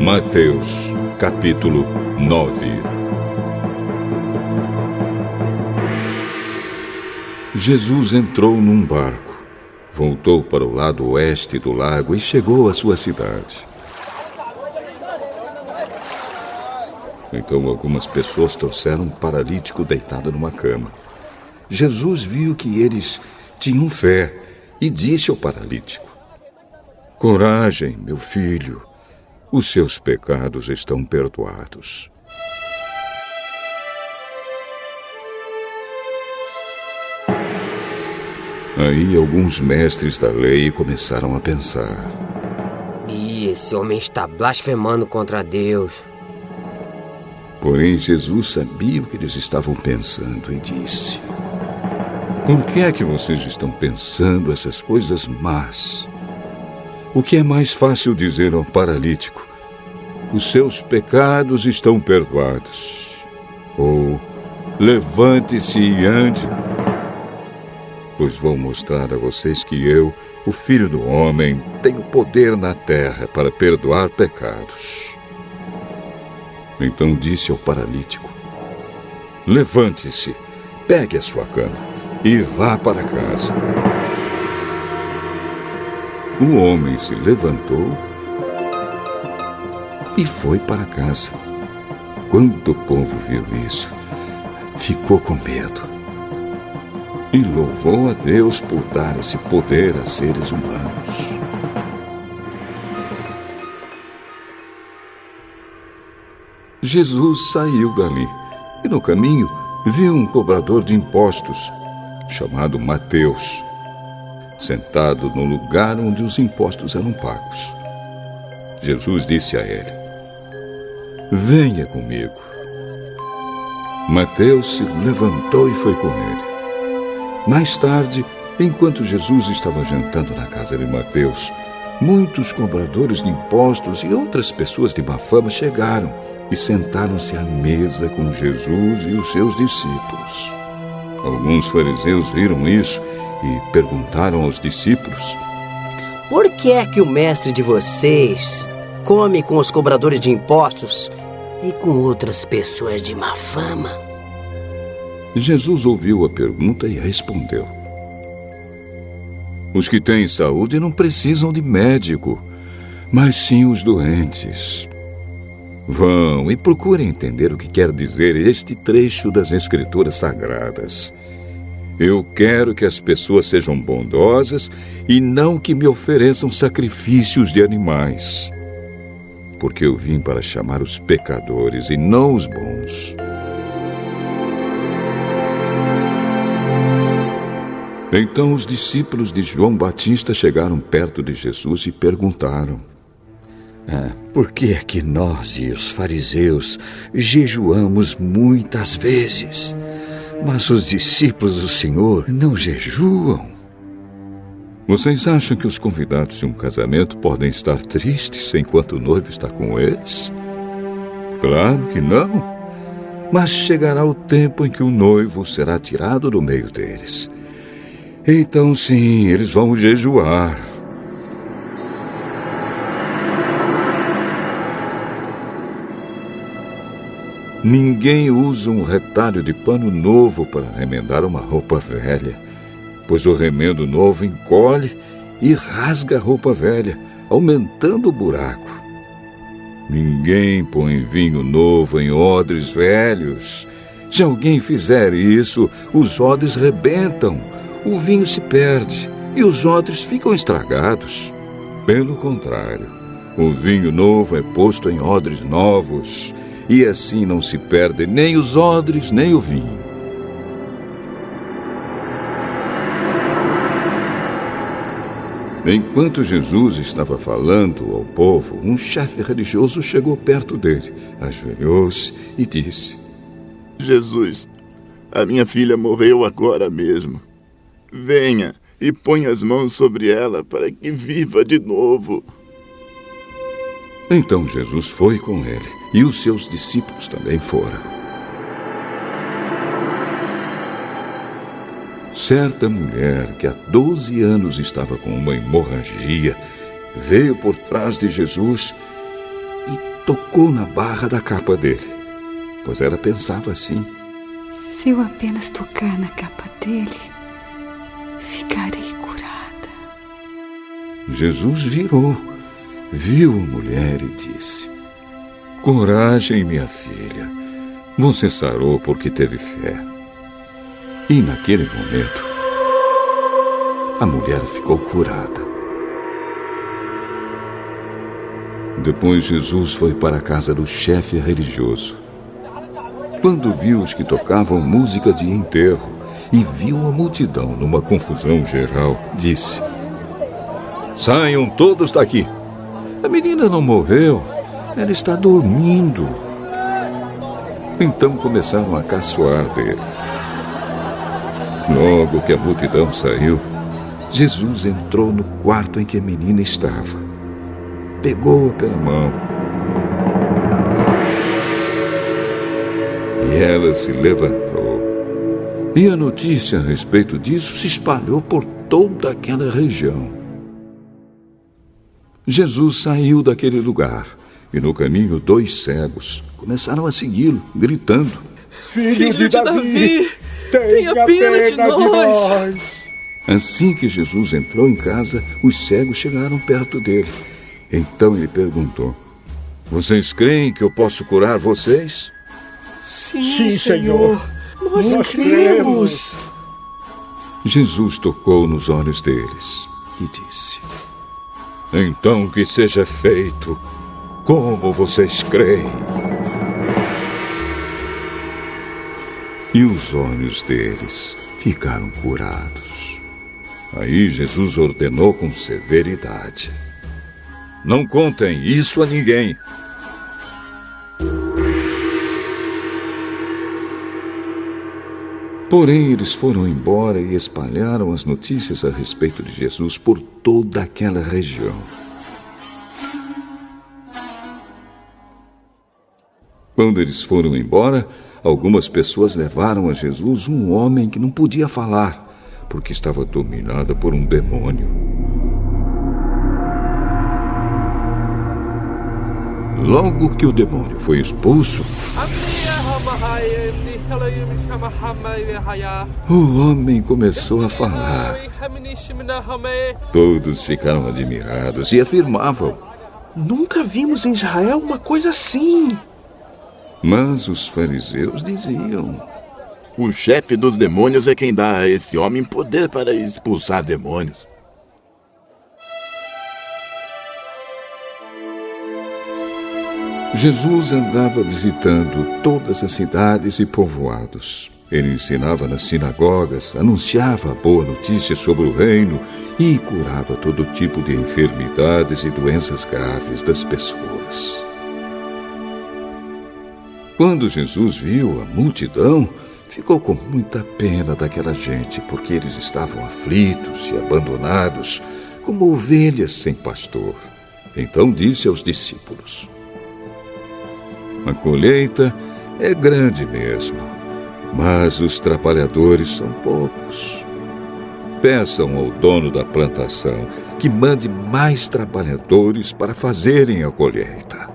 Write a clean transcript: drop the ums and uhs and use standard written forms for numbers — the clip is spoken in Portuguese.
Mateus, capítulo 9. Jesus entrou num barco, voltou para o lado oeste do lago e chegou à sua cidade. Então algumas pessoas trouxeram um paralítico deitado numa cama. Jesus viu que eles tinham fé e disse ao paralítico: "Coragem, meu filho, os seus pecados estão perdoados." Aí alguns mestres da lei começaram a pensar: Esse homem está blasfemando contra Deus. Porém, Jesus sabia o que eles estavam pensando e disse: "Por que é que vocês estão pensando essas coisas más? O que é mais fácil dizer ao paralítico: os seus pecados estão perdoados, ou levante-se e ande? Pois vou mostrar a vocês que eu, o Filho do Homem, tenho poder na terra para perdoar pecados." Então disse ao paralítico: "Levante-se, pegue a sua cama e vá para casa." O homem se levantou e foi para casa. Quando o povo viu isso, ficou com medo e louvou a Deus por dar esse poder a seres humanos. Jesus saiu dali e no caminho viu um cobrador de impostos, chamado Mateus, sentado no lugar onde os impostos eram pagos. Jesus disse a ele: "Venha comigo." Mateus se levantou e foi com ele. Mais tarde, enquanto Jesus estava jantando na casa de Mateus, muitos cobradores de impostos e outras pessoas de má fama chegaram e sentaram-se à mesa com Jesus e os seus discípulos. Alguns fariseus viram isso e perguntaram aos discípulos: "Por que é que o mestre de vocês come com os cobradores de impostos e com outras pessoas de má fama?" Jesus ouviu a pergunta e respondeu: "Os que têm saúde não precisam de médico, mas sim os doentes. Vão e procurem entender o que quer dizer este trecho das Escrituras Sagradas. Eu quero que as pessoas sejam bondosas e não que me ofereçam sacrifícios de animais. Porque eu vim para chamar os pecadores e não os bons." Então os discípulos de João Batista chegaram perto de Jesus e perguntaram: "Por que é que nós e os fariseus jejuamos muitas vezes, mas os discípulos do Senhor não jejuam?" Vocês acham que os convidados de um casamento podem estar tristes enquanto o noivo está com eles? Claro que não. Mas chegará o tempo em que o noivo será tirado do meio deles. Então sim, eles vão jejuar. Ninguém usa um retalho de pano novo para remendar uma roupa velha, pois o remendo novo encolhe e rasga a roupa velha, aumentando o buraco. Ninguém põe vinho novo em odres velhos. Se alguém fizer isso, os odres rebentam, o vinho se perde e os odres ficam estragados. Pelo contrário, o vinho novo é posto em odres novos, e assim não se perde nem os odres, nem o vinho. Enquanto Jesus estava falando ao povo, um chefe religioso chegou perto dele, ajoelhou-se e disse: "Jesus, a minha filha morreu agora mesmo. Venha e ponha as mãos sobre ela para que viva de novo." Então Jesus foi com ele, e os seus discípulos também foram. Certa mulher que há 12 anos estava com uma hemorragia veio por trás de Jesus e tocou na barra da capa dele, pois ela pensava assim: se eu apenas tocar na capa dele, ficarei curada. Jesus virou, viu a mulher e disse: coragem, minha filha, você sarou porque teve fé. E naquele momento, a mulher ficou curada. Depois Jesus foi para a casa do chefe religioso. Quando viu os que tocavam música de enterro e viu a multidão numa confusão geral, disse: saiam todos daqui. A menina não morreu, ela está dormindo. Então começaram a caçoar dele. Logo que a multidão saiu, Jesus entrou no quarto em que a menina estava. Pegou-a pela mão. E ela se levantou. E a notícia a respeito disso se espalhou por toda aquela região. Jesus saiu daquele lugar e no caminho 2 cegos começaram a segui-lo, gritando: Filho de Davi, tenha pena de nós! Assim que Jesus entrou em casa, os cegos chegaram perto dele. Então ele perguntou: vocês creem que eu posso curar vocês? Sim, Senhor, nós cremos. Jesus tocou nos olhos deles e disse: então que seja feito como vocês creem. E os olhos deles ficaram curados. Aí Jesus ordenou com severidade: não contem isso a ninguém. Porém, eles foram embora e espalharam as notícias a respeito de Jesus por toda aquela região. Quando eles foram embora, algumas pessoas levaram a Jesus um homem que não podia falar, porque estava dominado por um demônio. Logo que o demônio foi expulso, o homem começou a falar. Todos ficaram admirados e afirmavam: nunca vimos em Israel uma coisa assim. Mas os fariseus diziam: o chefe dos demônios é quem dá a esse homem poder para expulsar demônios. Jesus andava visitando todas as cidades e povoados. Ele ensinava nas sinagogas, anunciava a boa notícia sobre o reino e curava todo tipo de enfermidades e doenças graves das pessoas. Quando Jesus viu a multidão, ficou com muita pena daquela gente, porque eles estavam aflitos e abandonados, como ovelhas sem pastor. Então disse aos discípulos: a colheita é grande mesmo, mas os trabalhadores são poucos. Peçam ao dono da plantação que mande mais trabalhadores para fazerem a colheita.